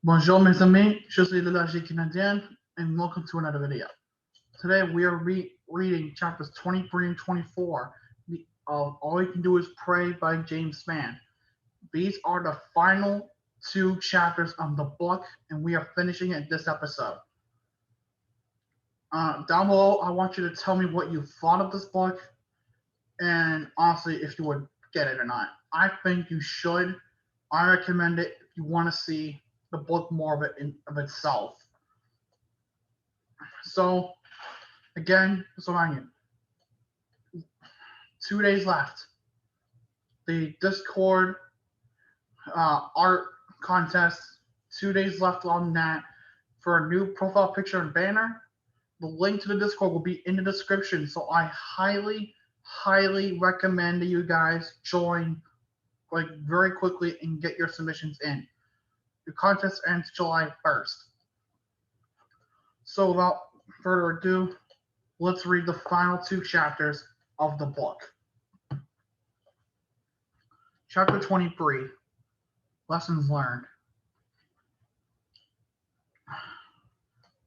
Bonjour mes amis, je suis illogical Canadien, and welcome to another video. Today we are reading chapters 23 and 24 of All You Can Do Is Pray by James Spann. These are the final two chapters of the book, and we are finishing it this episode. Down below, I want you to tell me what you thought of this book, and honestly, if you would get it or not. I think you should. I recommend it if you want to see the book more of itself. So, again, just remind you, 2 days left. The Discord art contest, 2 days left on that for a new profile picture and banner. The link to the Discord will be in the description, so I highly recommend that you guys join very quickly and get your submissions in. The contest ends July 1st. So without further ado, let's read the final two chapters of the book. Chapter 23, Lessons Learned.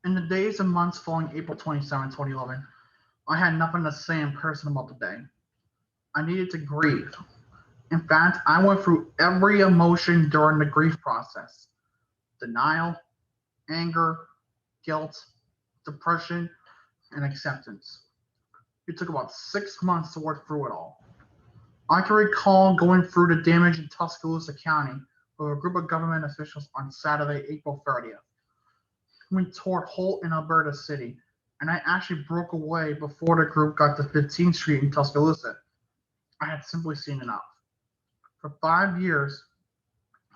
In the days and months following April 27, 2011, I had nothing to say in person about the day. I needed to grieve. In fact, I went through every emotion during the grief process. Denial, anger, guilt, depression, and acceptance. It took about 6 months to work through it all. I can recall going through the damage in Tuscaloosa County with a group of government officials on Saturday, April 30th. We toured Holt in Alberta City, and I actually broke away before the group got to 15th Street in Tuscaloosa. I had simply seen enough. For 5 years,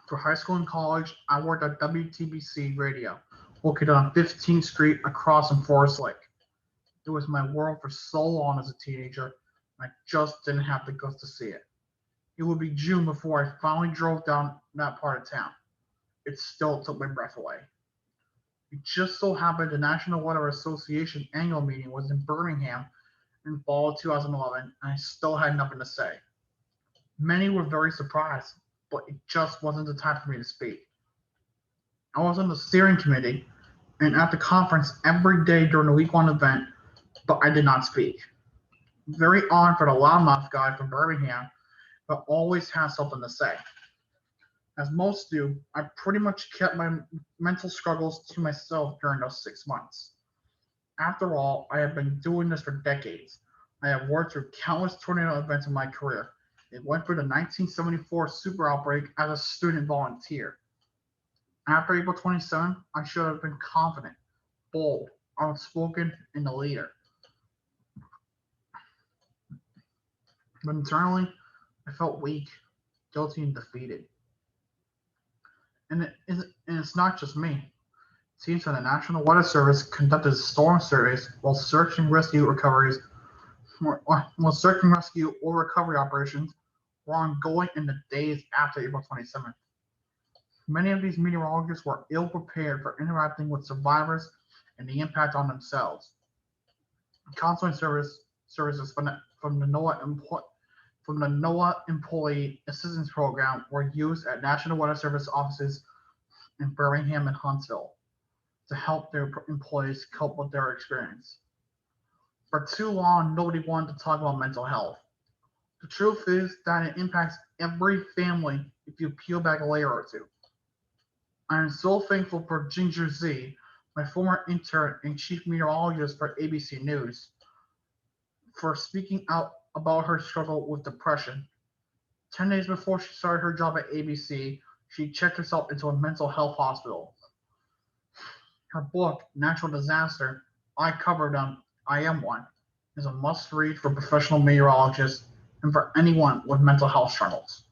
through high school and college, I worked at WTBC Radio, located on 15th Street across from Forest Lake. It was my world for so long as a teenager, and I just didn't have the guts to see it. It would be June before I finally drove down that part of town. It still took my breath away. It just so happened the National Weather Association annual meeting was in Birmingham in fall of 2011, and I still had nothing to say. Many were very surprised, but it just wasn't the time for me to speak. I was on the steering committee and at the conference every day during the week-long event, but I did not speak. Very odd for the loudmouth guy from Birmingham, but always has something to say. As most do, I pretty much kept my mental struggles to myself during those 6 months. After all, I have been doing this for decades. I have worked through countless tornado events in my career. It went through the 1974 super outbreak as a student volunteer. After April 27, I should have been confident, bold, outspoken, and a leader. But internally, I felt weak, guilty, and defeated. And it's not just me. Teams from the National Weather Service conducted storm surveys while search and rescue or recovery operations were ongoing in the days after April 27th. Many of these meteorologists were ill prepared for interacting with survivors and the impact on themselves. Counseling services from the NOAA Employee Assistance Program were used at National Weather Service offices in Birmingham and Huntsville to help their employees cope with their experience. For too long, nobody wanted to talk about mental health. The truth is that it impacts every family if you peel back a layer or two. I am so thankful for Ginger Z, my former intern and chief meteorologist for ABC News, for speaking out about her struggle with depression. 10 days before she started her job at ABC, she checked herself into a mental health hospital. Her book, Natural Disaster, I Covered Them, I Am One, is a must-read for professional meteorologists and for anyone with mental health struggles.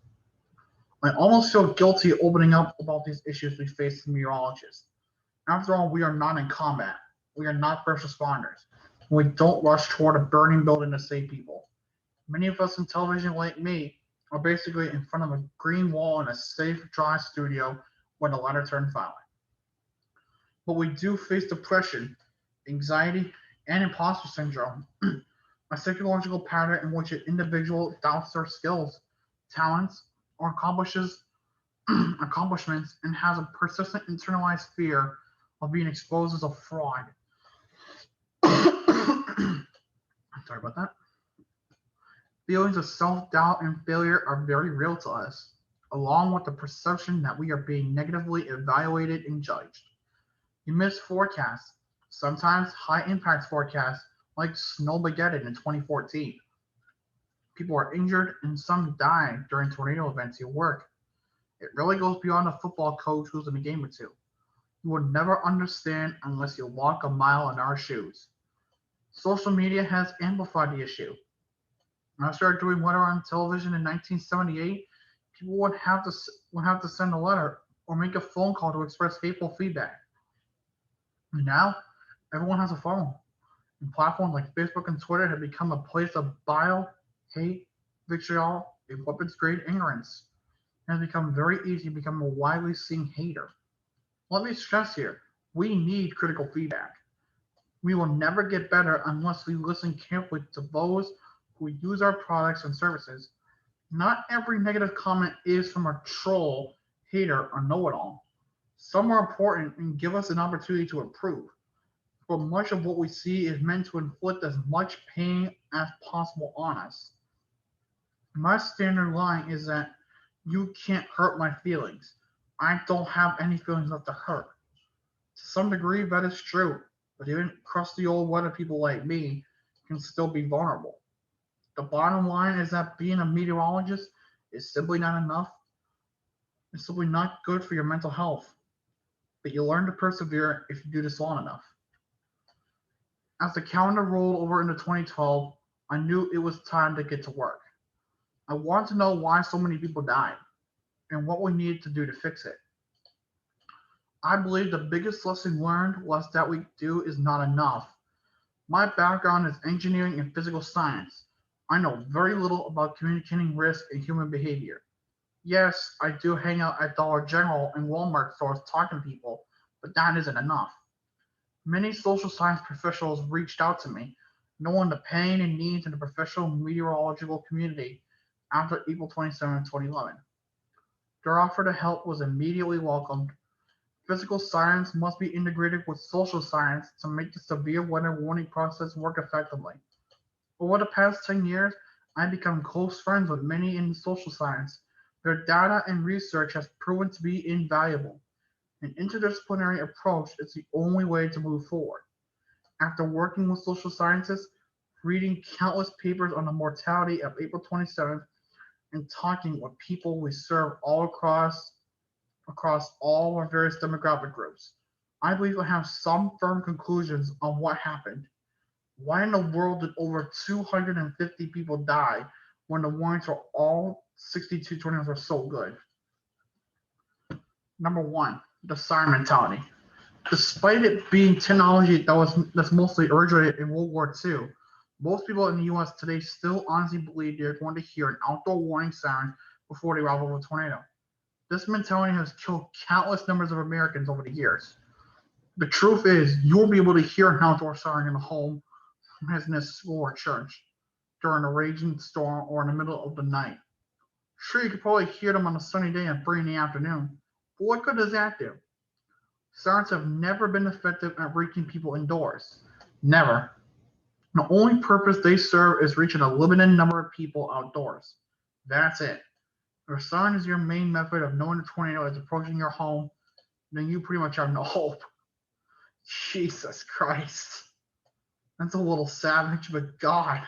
I almost feel guilty opening up about these issues we face as meteorologists. After all, we are not in combat. We are not first responders. We don't rush toward a burning building to save people. Many of us in television, like me, are basically in front of a green wall in a safe, dry studio when the latter turns violent. But we do face depression, anxiety, and imposter syndrome, a psychological pattern in which an individual doubts their skills, talents, or accomplishes accomplishments and has a persistent internalized fear of being exposed as a fraud. Sorry about that. Feelings of self-doubt and failure are very real to us, along with the perception that we are being negatively evaluated and judged. You miss forecasts, sometimes high-impact forecasts like Snowmageddon in 2014. People are injured and some die during tornado events at work. It really goes beyond a football coach who's in a game or two. You will never understand unless you walk a mile in our shoes. Social media has amplified the issue. When I started doing weather on television in 1978, people would have to send a letter or make a phone call to express hateful feedback. And now, everyone has a phone, and platforms like Facebook and Twitter have become a place of bile, hate, vitriol, and weapons-grade ignorance. It has become very easy to become a widely seen hater. Let me stress here, we need critical feedback. We will never get better unless we listen carefully to those who use our products and services. Not every negative comment is from a troll, hater, or know-it-all. Some are important and give us an opportunity to improve, but much of what we see is meant to inflict as much pain as possible on us. My standard line is that you can't hurt my feelings. I don't have any feelings left to hurt. To some degree, that is true, but even crusty old weather people like me can still be vulnerable. The bottom line is that being a meteorologist is simply not enough. It's simply not good for your mental health, but you learn to persevere if you do this long enough. As the calendar rolled over into 2012, I knew it was time to get to work. I wanted to know why so many people died and what we needed to do to fix it. I believe the biggest lesson learned was that we do is not enough. My background is engineering and physical science. I know very little about communicating risk and human behavior. Yes, I do hang out at Dollar General and Walmart stores talking to people, but that isn't enough. Many social science professionals reached out to me, knowing the pain and needs in the professional meteorological community after April 27, 2011. Their offer to help was immediately welcomed. Physical science must be integrated with social science to make the severe weather warning process work effectively. Over the past 10 years, I've become close friends with many in social science. Their data and research has proven to be invaluable. An interdisciplinary approach is the only way to move forward. After working with social scientists, reading countless papers on the mortality of April 27th, and talking with people we serve all across all our various demographic groups, I believe I have some firm conclusions on what happened. Why in the world did over 250 people die when the warnings for all 62 tornadoes were so good? Number one, the Sire Mentality. Despite it being technology that's mostly originated in World War II, most people in the US today still honestly believe they're going to hear an outdoor warning siren before they arrive over a tornado. This mentality has killed countless numbers of Americans over the years. The truth is, you'll be able to hear an outdoor siren in a home, business, school, or church during a raging storm or in the middle of the night. Sure, you could probably hear them on a sunny day at 3 in the afternoon, but what good does that do? Sirens have never been effective at reaching people indoors. Never. The only purpose they serve is reaching a limited number of people outdoors. That's it. If a siren is your main method of knowing a tornado is approaching your home, then you pretty much have no hope. Jesus Christ. That's a little savage, but God,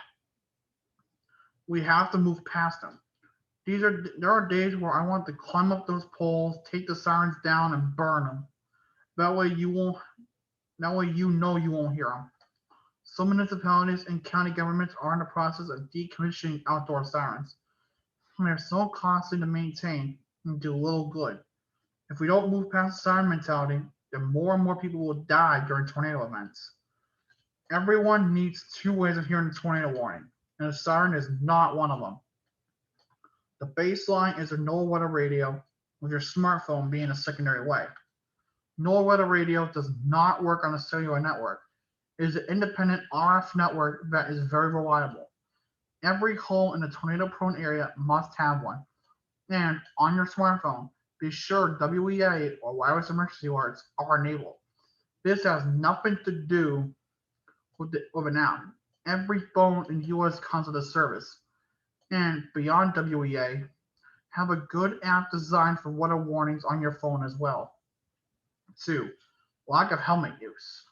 we have to move past them. There are days where I want to climb up those poles, take the sirens down, and burn them. That way you won't. That way you know you won't hear them. Some municipalities and county governments are in the process of decommissioning outdoor sirens. They're so costly to maintain and do little good. If we don't move past the siren mentality, then more and more people will die during tornado events. Everyone needs two ways of hearing a tornado warning, and a siren is not one of them. The baseline is a NOAA weather radio, with your smartphone being a secondary way. NOAA weather radio does not work on a cellular network. It is an independent RF network that is very reliable. Every home in a tornado-prone area must have one. And on your smartphone, Be sure WEA or wireless emergency alerts are enabled. This has nothing to do with an app. Every phone in the US comes with a service. And beyond WEA, have a good app designed for weather warnings on your phone as well. 2. Lack of helmet use.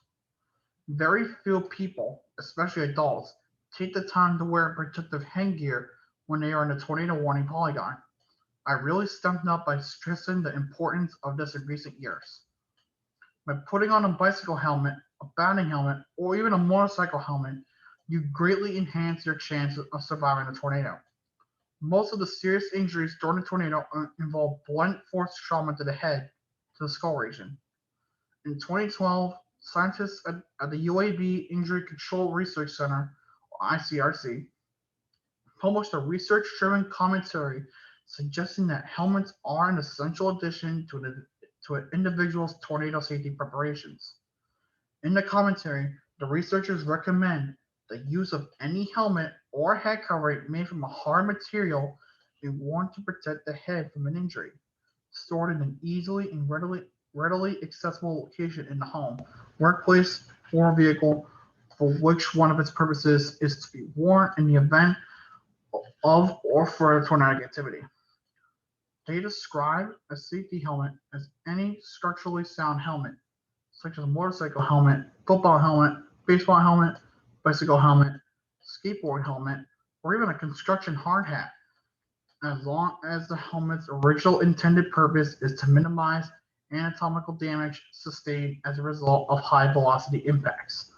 Very few people, especially adults, take the time to wear protective headgear when they are in a tornado warning polygon. I really stepped up by stressing the importance of this in recent years. By putting on a bicycle helmet, a batting helmet, or even a motorcycle helmet, you greatly enhance your chances of surviving a tornado. Most of the serious injuries during a tornado involve blunt force trauma to the head, to the skull region. In 2012, scientists at the UAB Injury Control Research Center, or ICRC, published a research-driven commentary suggesting that helmets are an essential addition to an individual's tornado safety preparations. In the commentary, the researchers recommend the use of any helmet or head covering made from a hard material be worn to protect the head from an injury, stored in an easily and readily accessible location in the home, workplace, or vehicle for which one of its purposes is to be worn in the event of or for a tornadic activity. They describe a safety helmet as any structurally sound helmet, such as a motorcycle helmet, football helmet, baseball helmet, bicycle helmet, skateboard helmet, or even a construction hard hat, as long as the helmet's original intended purpose is to minimize anatomical damage sustained as a result of high velocity impacts.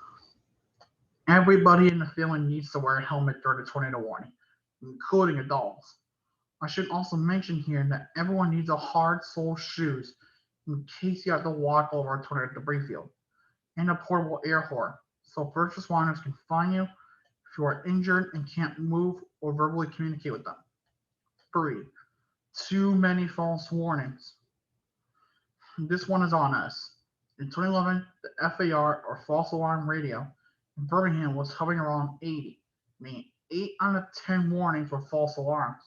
Everybody in the family needs to wear a helmet during a tornado warning, including adults. I should also mention here that everyone needs a hard sole shoes in case you have to walk over a tornado debris field, and a portable air horn so first responders can find you if you are injured and can't move or verbally communicate with them. 3. Too many false warnings. This one is on us. In 2011, the FAR, or false alarm radio, in Birmingham was hovering around 80, meaning 8 out of 10 warnings were false alarms.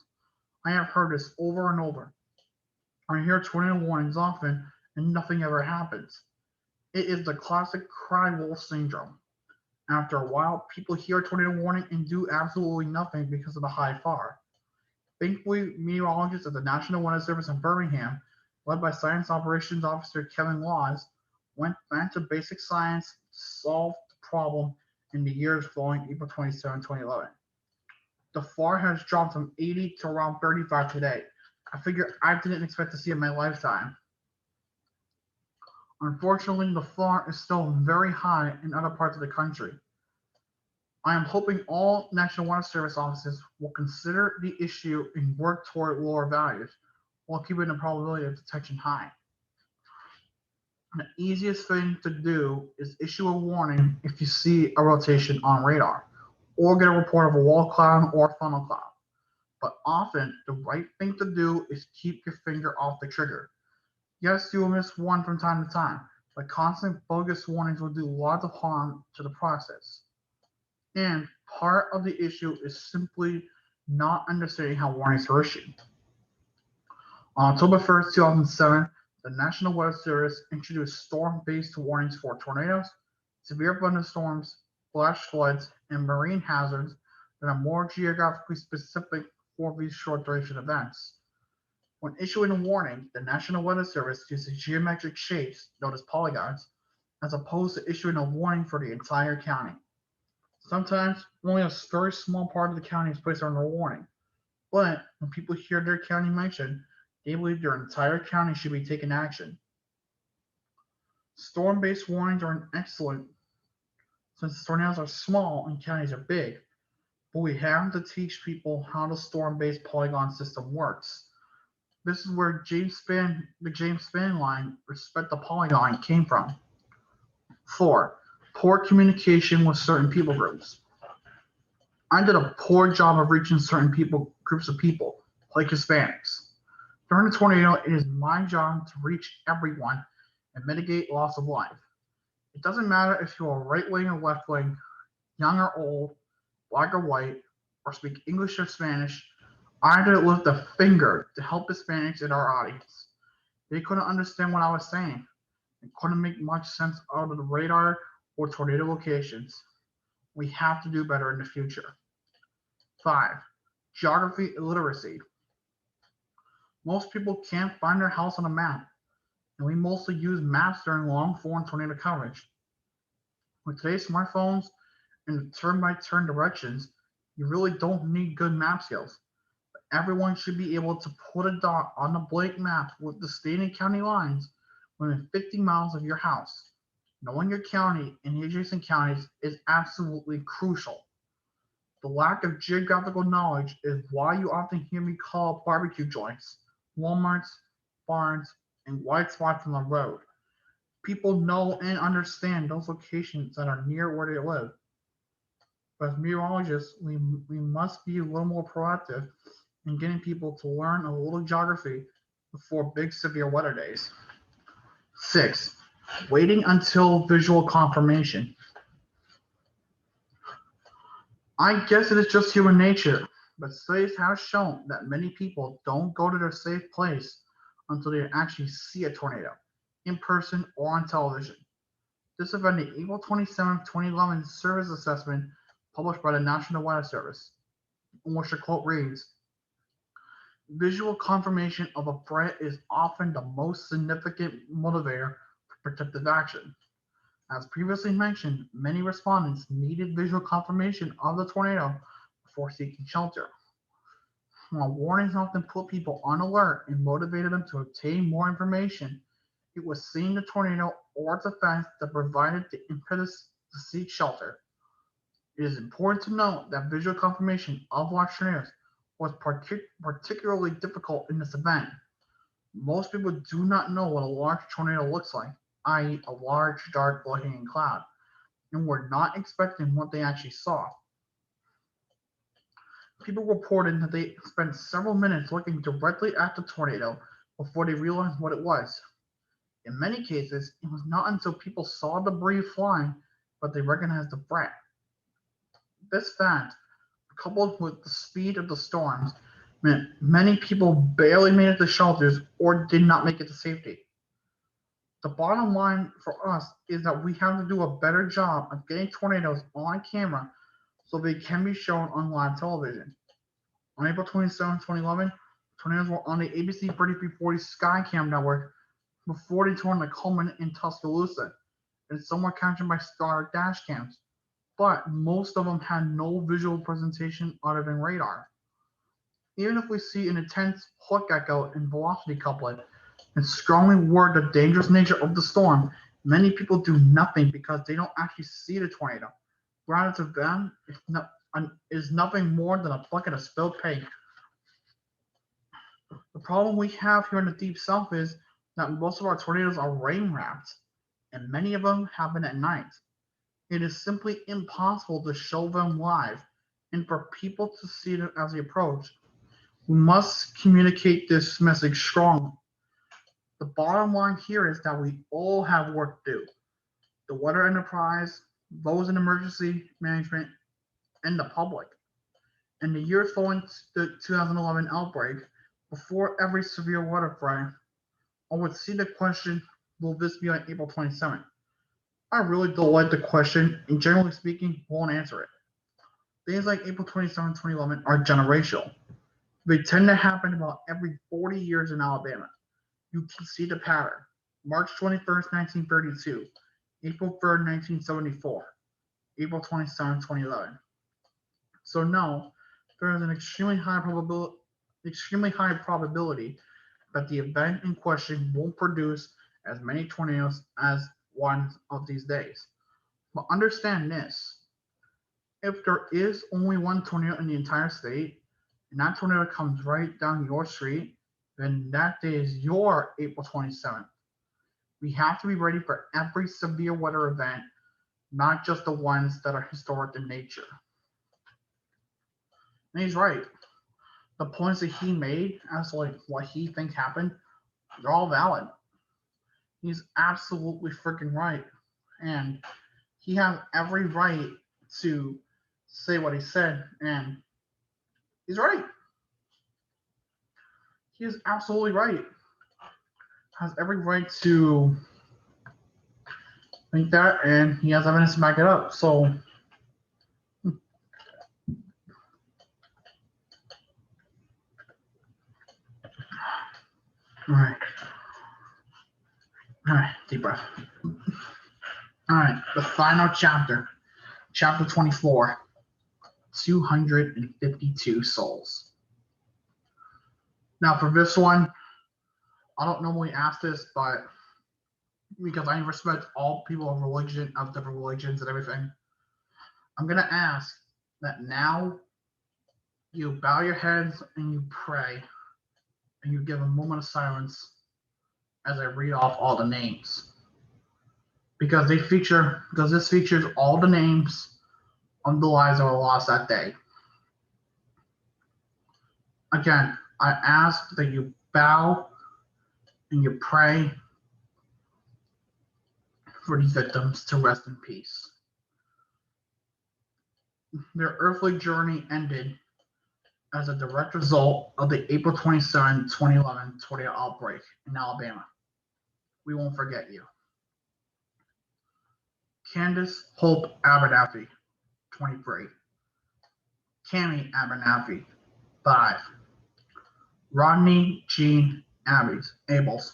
I have heard this over and over. I hear tornado warnings often, and nothing ever happens. It is the classic cry wolf syndrome. After a while, people hear a tornado warning and do absolutely nothing because of the high FAR. Thankfully, meteorologists at the National Weather Service in Birmingham, led by Science Operations Officer Kevin Laws, went back to basic science to solve the problem in the years following April 27, 2011. The FAR has dropped from 80 to around 35 today. I figure I didn't expect to see it in my lifetime. Unfortunately, the FAR is still very high in other parts of the country. I am hoping all National Weather Service offices will consider the issue and work toward lower values while keeping the probability of detection high. The easiest thing to do is issue a warning if you see a rotation on radar, or get a report of a wall cloud or funnel cloud. But often, the right thing to do is keep your finger off the trigger. Yes, you will miss one from time to time, but constant bogus warnings will do lots of harm to the process. And part of the issue is simply not understanding how warnings are issued. On October 1st, 2007, the National Weather Service introduced storm-based warnings for tornadoes, severe thunderstorms, flash floods, and marine hazards that are more geographically specific for these short-duration events. When issuing a warning, the National Weather Service uses geometric shapes, known as polygons, as opposed to issuing a warning for the entire county. Sometimes only a very small part of the county is placed under a warning, but when people hear their county mentioned, they believe their entire county should be taking action. Storm-based warnings are excellent since tornadoes are small and counties are big, but we have to teach people how the storm-based polygon system works. This is where the James Spann line, respect the polygon, came from. 4. Poor communication with certain people groups. I did a poor job of reaching certain groups of people, like Hispanics. During a tornado, it is my job to reach everyone and mitigate loss of life. It doesn't matter if you are right wing or left wing, young or old, black or white, or speak English or Spanish. I did lift a finger to help Hispanics in our audience. They couldn't understand what I was saying and couldn't make much sense out of the radar or tornado locations. We have to do better in the future. 5. Geography illiteracy. Most people can't find their house on a map, and we mostly use maps during long form tornado coverage. With today's smartphones and turn by turn directions, you really don't need good map skills. Everyone should be able to put a dot on the blank map with the state and county lines within 50 miles of your house. Knowing your county and the adjacent counties is absolutely crucial. The lack of geographical knowledge is why you often hear me call barbecue joints, Walmarts, barns, and white spots on the road. People know and understand those locations that are near where they live. But as meteorologists, we must be a little more proactive in getting people to learn a little geography before big severe weather days. 6. Waiting until visual confirmation. I guess it is just human nature, but studies have shown that many people don't go to their safe place until they actually see a tornado, in person or on television. This event, the April 27, 2011 service assessment published by the National Weather Service, in which the quote reads, visual confirmation of a threat is often the most significant motivator for protective action. As previously mentioned, many respondents needed visual confirmation of the tornado before seeking shelter. While warnings often put people on alert and motivated them to obtain more information, it was seeing the tornado or its effects that provided the impetus to seek shelter. It is important to note that visual confirmation of large tornadoes was particularly difficult in this event. Most people do not know what a large tornado looks like, i.e., a large, dark, low-hanging cloud, and were not expecting what they actually saw. People reported that they spent several minutes looking directly at the tornado before they realized what it was. In many cases, it was not until people saw debris flying that they recognized the threat. This fact, coupled with the speed of the storms, meant many people barely made it to shelters or did not make it to safety. The bottom line for us is that we have to do a better job of getting tornadoes on camera so they can be shown on live television. On April 27, 2011, tornadoes were on the ABC 3340 Skycam network before they turned the Coleman in Tuscaloosa, and some were captured by Star dash cams, but most of them had no visual presentation other than radar. Even if we see an intense hook echo and velocity couplet and strongly word the dangerous nature of the storm, many people do nothing because they don't actually see the tornado. Rather to them, is nothing more than a bucket of spilled paint. The problem we have here in the deep south is that most of our tornadoes are rain wrapped, and many of them happen at night. It is simply impossible to show them live, and for people to see them as they approach, we must communicate this message strongly. The bottom line here is that we all have work to do. The weather enterprise, those in emergency management, and the public. In the years following the 2011 outbreak, before every severe weather threat, I would see the question, will this be on April 27th? I really don't like the question, and generally speaking, won't answer it. Things like April 27, 2011 are generational. They tend to happen about every 40 years in Alabama. You can see the pattern. March 21st, 1932, April 3rd, 1974, April 27, 2011. So no, there is an extremely high probability that the event in question won't produce as many tornadoes as one of these days. But understand this, if there is only one tornado in the entire state, and that tornado comes right down your street, then that day is your April 27th. We have to be ready for every severe weather event, not just the ones that are historic in nature. And he's right. The points that he made as to like what he thinks happened, they're all valid. He's absolutely freaking right. And he has every right to say what he said, and he's right. He is absolutely right. has every right to think that, and he has evidence to back it up. So, all right, deep breath. All right, the final chapter, chapter 24, 252 souls. Now, for this one, I don't normally ask this, but because I respect all people of religion, of different religions and everything, I'm going to ask that now you bow your heads and you pray and you give a moment of silence as I read off all the names. Because this features all the names of the lives that were lost that day. Again, I ask that you bow and you pray for these victims to rest in peace. Their earthly journey ended as a direct result of the April 27, 2011 tornado outbreak in Alabama. We won't forget you. Candace Hope Abernathy, 23. Cammie Abernathy, 5. Rodney Jean Abels,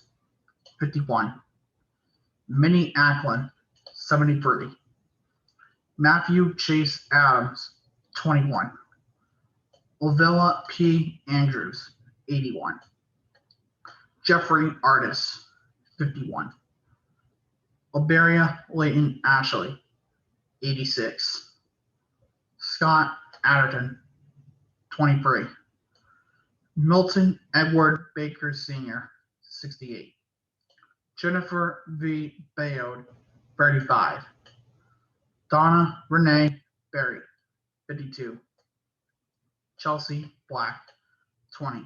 51. Minnie Ackland, 73. Matthew Chase Adams, 21. Ovilla P. Andrews, 81. Jeffrey Artis, 51. Oberia Layton Ashley, 86. Scott Adderton, 23. Milton Edward Baker Sr., 68. Jennifer V. Bayode, 35. Donna Renee Berry, 52. Chelsea Black, 20.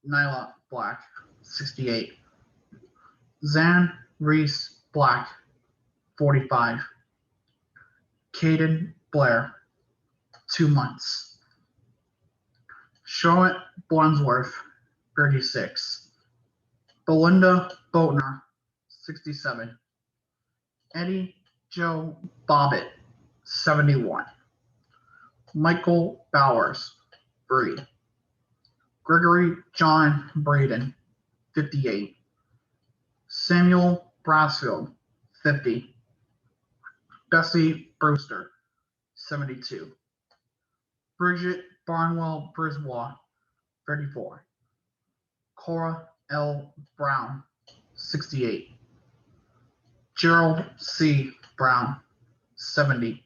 Nyla Black, 68. Zan Reese Black, 45. Caden Blair, 2 months. Charlotte Blunsworth, 36. Belinda Boatner, 67. Eddie Joe Bobbitt, 71. Michael Bowers, 3. Gregory John Braden, 58. Samuel Brasfield, 50. Bessie Brewster, 72. Bridget Barnwell Brisbois, 34. Cora L. Brown, 68. Gerald C. Brown, 70.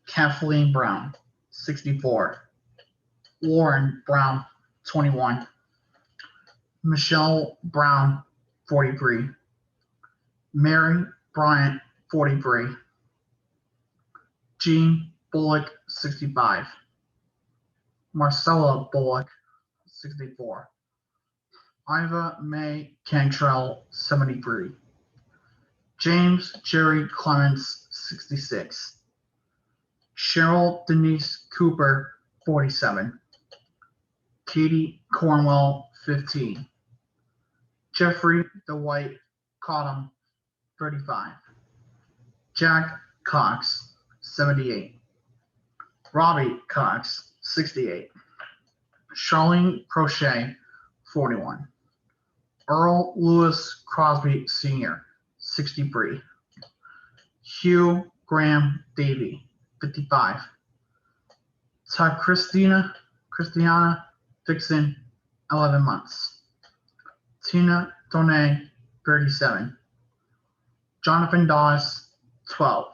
Kathleen Brown, 64. Lauren Brown, 21. Michelle Brown, 43. Mary Bryant, 43. Jean Bullock, 65. Marcella Bullock, 64. Iva Mae Cantrell, 73. James Jerry Clements, 66. Cheryl Denise Cooper, 47. Katie Cornwell, 15. Jeffrey Dwight Cottom, 35. Jack Cox, 78. Robbie Cox, 68. Charlene Crochet, 41. Earl Lewis Crosby Sr., 63. Hugh Graham Davey, 55. Christiana Dixon, 11 months. Tina Donay, 37. Jonathan Dawes, 12.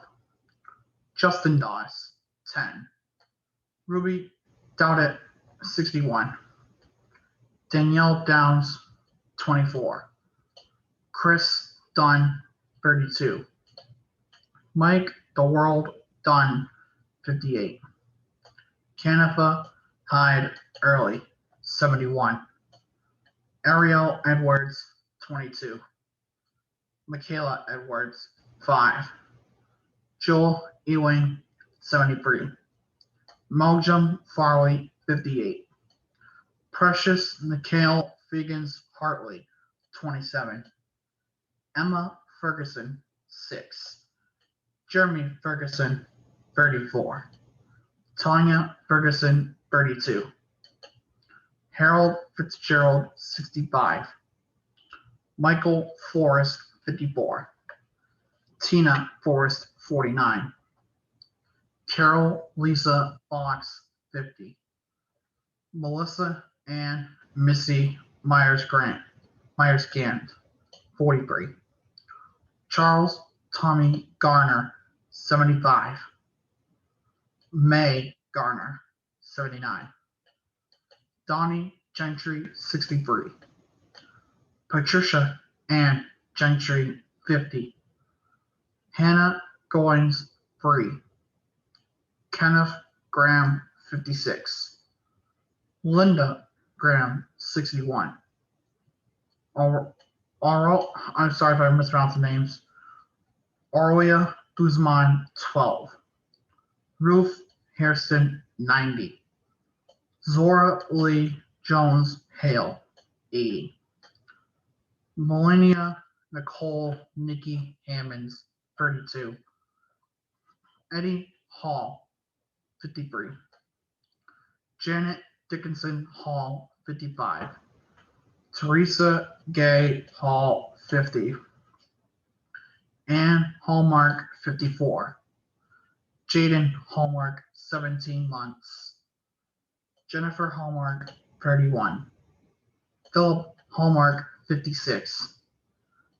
Justin Dawes, 10. Ruby Dowdett, 61. Danielle Downs, 24. Chris Dunn, 32. Mike The World Dunn, 58. Kennetha Hyde Early, 71. Ariel Edwards, 22. Michaela Edwards, 5. Joel Ewing, 73. Moljam Farley, 58. Precious Mikhail Fegans Hartley, 27. Emma Ferguson, 6. Jeremy Ferguson, 34. Tanya Ferguson, 32. Harold Fitzgerald, 65. Michael Forrest, 54. Tina Forrest, 49. Carol Lisa Fox, 50. Melissa Ann Missy Myers-Gant, 43. Charles Tommy Garner, 75. May Garner, 79. Donnie Gentry, 63. Patricia Ann Gentry, 50. Hannah Goins, 3. Kenneth Graham, 56. Linda Graham, 61. I'm sorry if I mispronounced the names. Aurelia Guzman, 12. Ruth Hairston, 90. Zora Lee Jones Hale, 80. Melania Nicole Nikki Hammonds, 32. Eddie Hall, 53. Janet Dickinson Hall, 55. Teresa Gay Hall, 50. Anne Hallmark, 54. Jaden Hallmark, 17 months. Jennifer Hallmark, 31. Philip Hallmark, 56.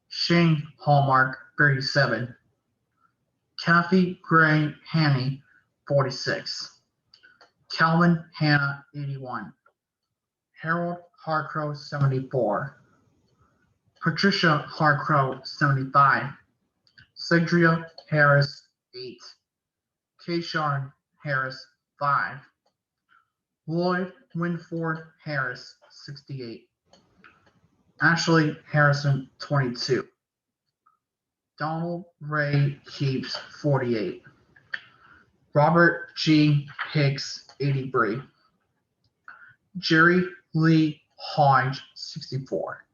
Shane Hallmark, 37. Kathy Gray Hanny, 46. Calvin Hannah, 81. Harold Harcrow, 74. Patricia Harcrow, 75. Cedria Harris, 8. Kayshawn Harris, 5. Lloyd Winford Harris, 68. Ashley Harrison, 22. Donald Ray Keeps, 48. Robert G. Hicks, 83. Jerry Lee Hodge, 64.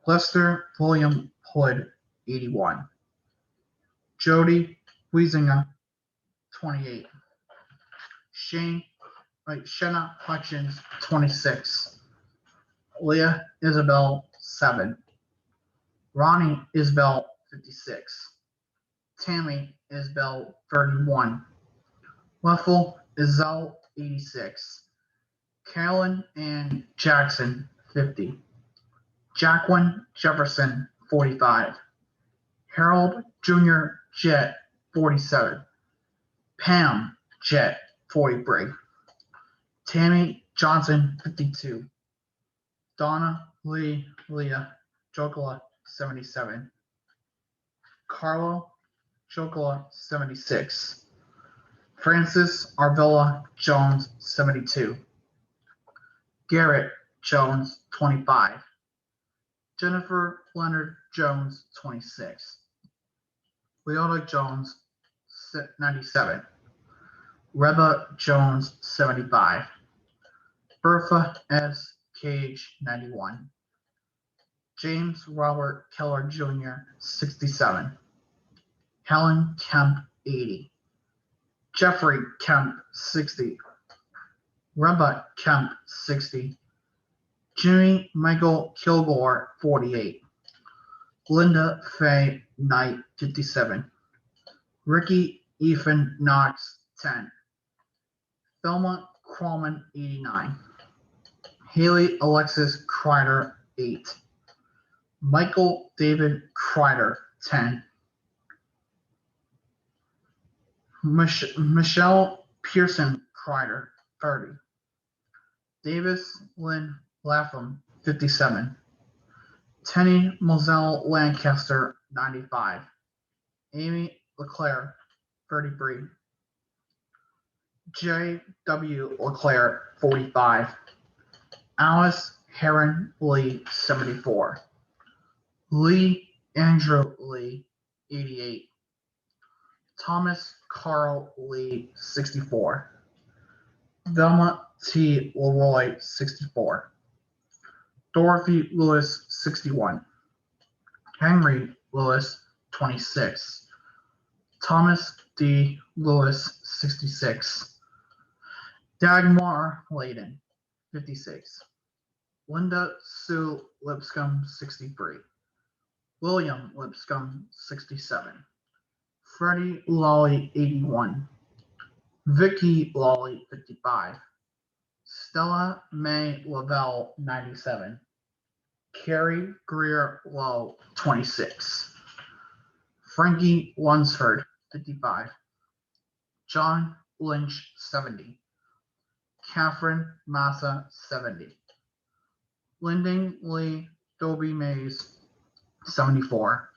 Lester William Hood, 81. Jody Wiesinger, 28. Shenna Hutchins, 26. Leah Isabel, 7. Ronnie Isbell, 56. Tammy Isbell, 31. Weffel Isel, 86. Carolyn Ann Jackson, 50. Jacqueline Jefferson, 45. Harold Jr. Jett, 47. Pam Jett, 43. Tammy Johnson, 52. Donna Lee Leah Jokola, 77. Carlo Jokola, 76. Francis Arvilla Jones, 72. Garrett Jones, 25. Jennifer Leonard Jones, 26. Leota Jones, 97. Reba Jones, 75. Bertha S. Cage, 91. James Robert Keller Jr., 67. Helen Kemp, 80. Jeffrey Kemp, 60. Reba Kemp, 60. Jimmy Michael Kilgore, 48. Linda Faye Knight, 57. Ricky Ethan Knox, 10. Thelma Krallman, 89. Haley Alexis Kreider, 8. Michael David Kreider, 10. Michelle Pearson Kreider, 30. Davis Lynn Lapham, 57. Tenny Moselle Lancaster, 95. Amy LeClaire, 33. J.W. LeClaire, 45. Alice Heron Lee, 74. Lee Andrew Lee, 88. Thomas Carl Lee, 64. Velma T. Leroy, 64. Dorothy Lewis, 61. Henry Lewis, 26. Thomas D. Lewis, 66. Dagmar Layden, 56. Linda Sue Lipscomb, 63. William Lipscomb, 67. Freddie Lawley, 81. Vicky Lawley, 55. Stella May Lavelle, 97. Carrie Greer Lowe, 26. Frankie Lunsford, 55. John Lynch, 70. Catherine Massa, 70. Lyndon Lee Dobie Mays, 74.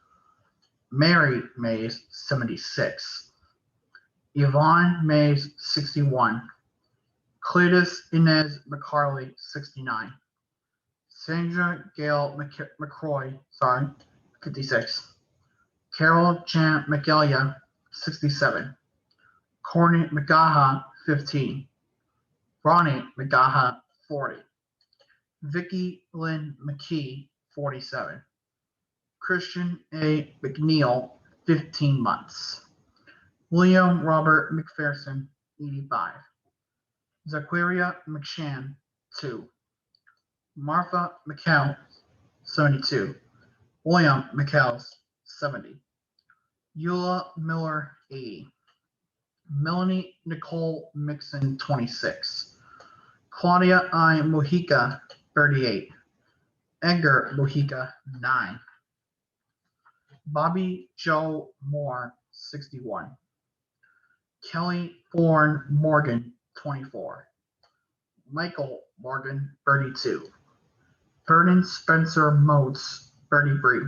Mary Mays, 76. Yvonne Mays, 61. Cletus Inez McCarley, 69. Sandra Gail McCroy, 56. Carol Jan McElia, 67. Courtney McGaha, 15. Ronnie McGaha, 40. Vicky Lynn McKee, 47. Christian A. McNeil, 15 months. William Robert McPherson, 85. Zaquaria McShann, 2. Martha McCall, 72. William McCalls, 70. Eula Miller, 80. Melanie Nicole Mixon, 26. Claudia I. Mojica, 38. Edgar Mojica, 9. Bobby Joe Moore, 61. Kelly Thorne Morgan, 24. Michael Morgan, 32. Vernon Spencer Motes, 33.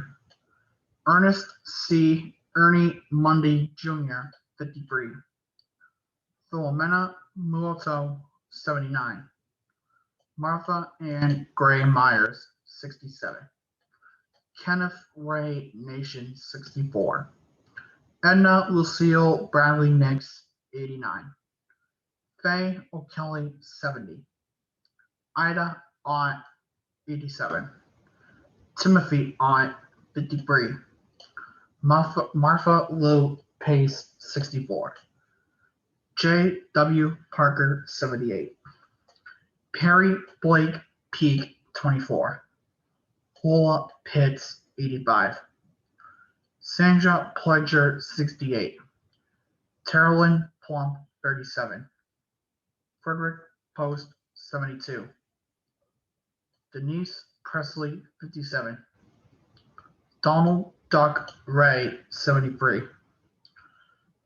Ernest C. Ernie Mundy Jr., 53. Philomena Muoto, 79. Martha Ann Gray Myers, 67. Kenneth Ray Nation, 64. Edna Lucille Bradley Nix, 89. Faye O'Kelly, 70. Ida Ott, 87. Timothy Ott, 53. Martha Lou Pace, 64. J. W. Parker, 78. Perry Blake Peak, 24. Lola Pitts, 85. Sandra Pledger, 68. Carolyn Plump, 37. Frederick Post, 72. Denise Presley, 57. Donald Duck Ray, 73.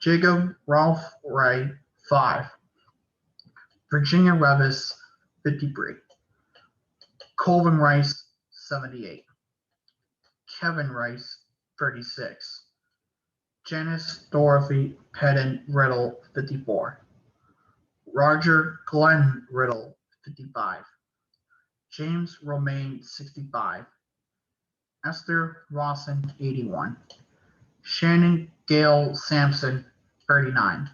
Jacob Ralph Ray, 5. Virginia Revis, 53. Colvin Rice, 78. Kevin Rice, 36. Janice Dorothy Pedden Riddle, 54. Roger Glenn Riddle, 55. James Romaine, 65. Esther Rawson, 81. Shannon Gale Sampson, 39.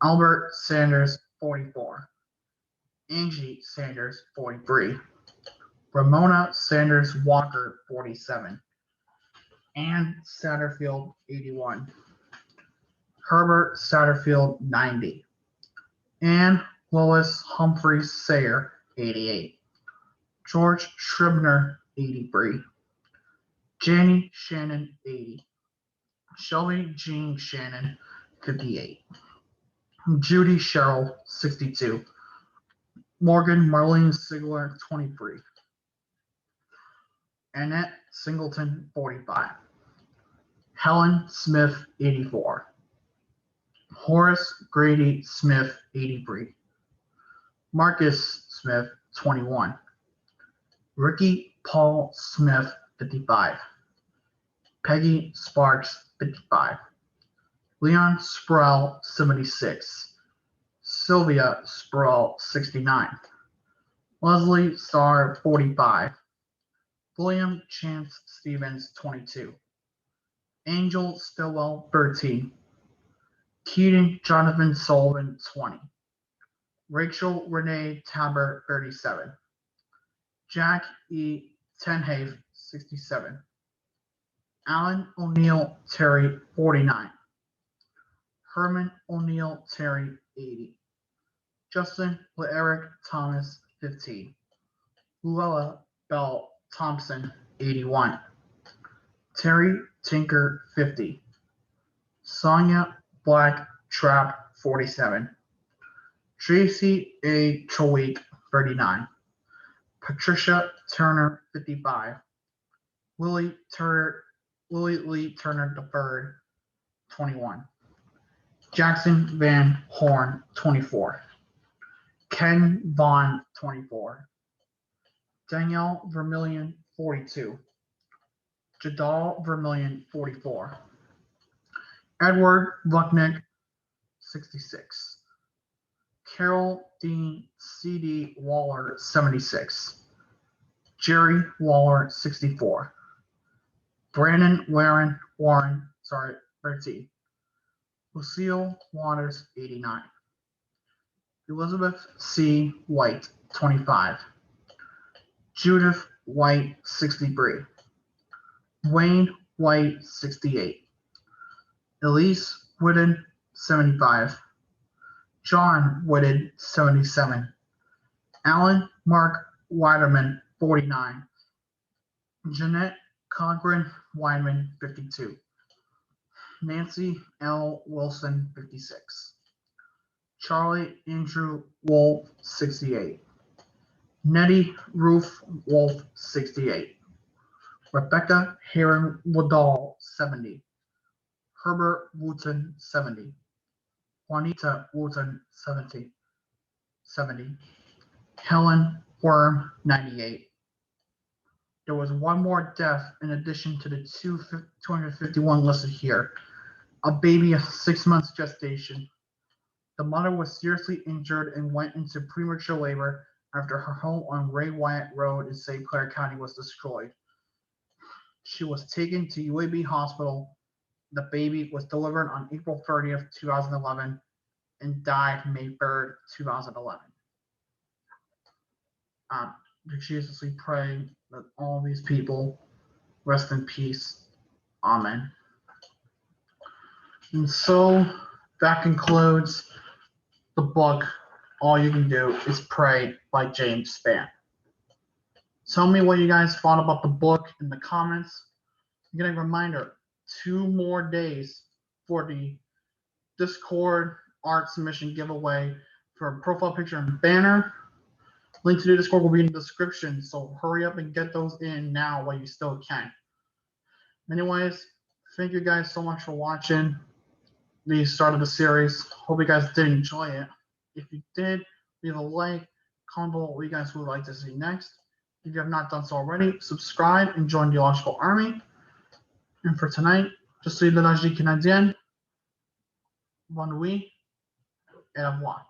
Albert Sanders, 44. Angie Sanders, 43. Ramona Sanders Walker, 47. Ann Satterfield, 81. Herbert Satterfield, 90. Ann Lois Humphreys Sayer, 88. George Scribner, 83. Janie Shannon, 80. Shelby Jean Shannon, 58. Judy Sherrill, 62. Morgan Marlene Sigler, 23. Annette Singleton, 45. Helen Smith, 84. Horace Grady Smith, 83. Marcus Smith, 21. Ricky Paul Smith, 55. Peggy Sparks, 55. Leon Sproul, 76. Sylvia Sproul, 69. Leslie Starr, 45. William Chance Stevens, 22. Angel Stillwell, 13. Keaton Jonathan Sullivan, 20. Rachel Renee Tabor, 37. Jack E. Tenhave, 67. Alan O'Neill Terry, 49. Herman O'Neill Terry, 80. Justin LeEric Thomas, 15. Luella Bell Thompson, 81. Terry Tinker, 50. Sonia Black Trap, 47. Tracy A. Chowick, 39. Patricia Turner, 55. Lily Lee Turner III, 21. Jackson Van Horn, 24. Ken Vaughn, 24. Danielle Vermillion, 42. Jadal Vermillion, 44. Edward Lucknick, 66. Carol Dean C.D. Waller, 76. Jerry Waller, 64. Brandon Warren, 30. Lucille Waters, 89. Elizabeth C. White, 25. Judith White, 63. Wayne White, 68. Elise Whitten, 75. John Whitten, 77. Alan Mark Weiderman, 49. Jeanette Cochran Wyman, 52. Nancy L. Wilson, 56. Charlie Andrew Wolf, 68. Nettie Ruth Wolf, 68. Rebecca Heron Woodall, 70. Herbert Wooten, 70. Juanita Wooten, 70. Helen Worm, 98. There was one more death in addition to the 251 listed here. A baby of 6 months gestation. The mother was seriously injured and went into premature labor after her home on Ray Wyatt Road in St. Clair County was destroyed. She was taken to UAB Hospital. The baby was delivered on April 30th, 2011 and died May 3rd, 2011. Jesus, we pray that all these people rest in peace. Amen. And so that concludes the book, All You Can Do Is Pray by James Spann. Tell me what you guys thought about the book in the comments. I'm getting a reminder, 2 more days for the Discord art submission giveaway for a profile picture and banner. Link to the Discord will be in the description, so hurry up and get those in now while you still can. Anyways, thank you guys so much for watching the start of the series. Hope you guys did enjoy it. If you did, leave a like, comment below what you guys would like to see next. If you have not done so already, subscribe and join the illogical army. And for tonight, je suis de la Canadienne. Bonne nuit et au revoir.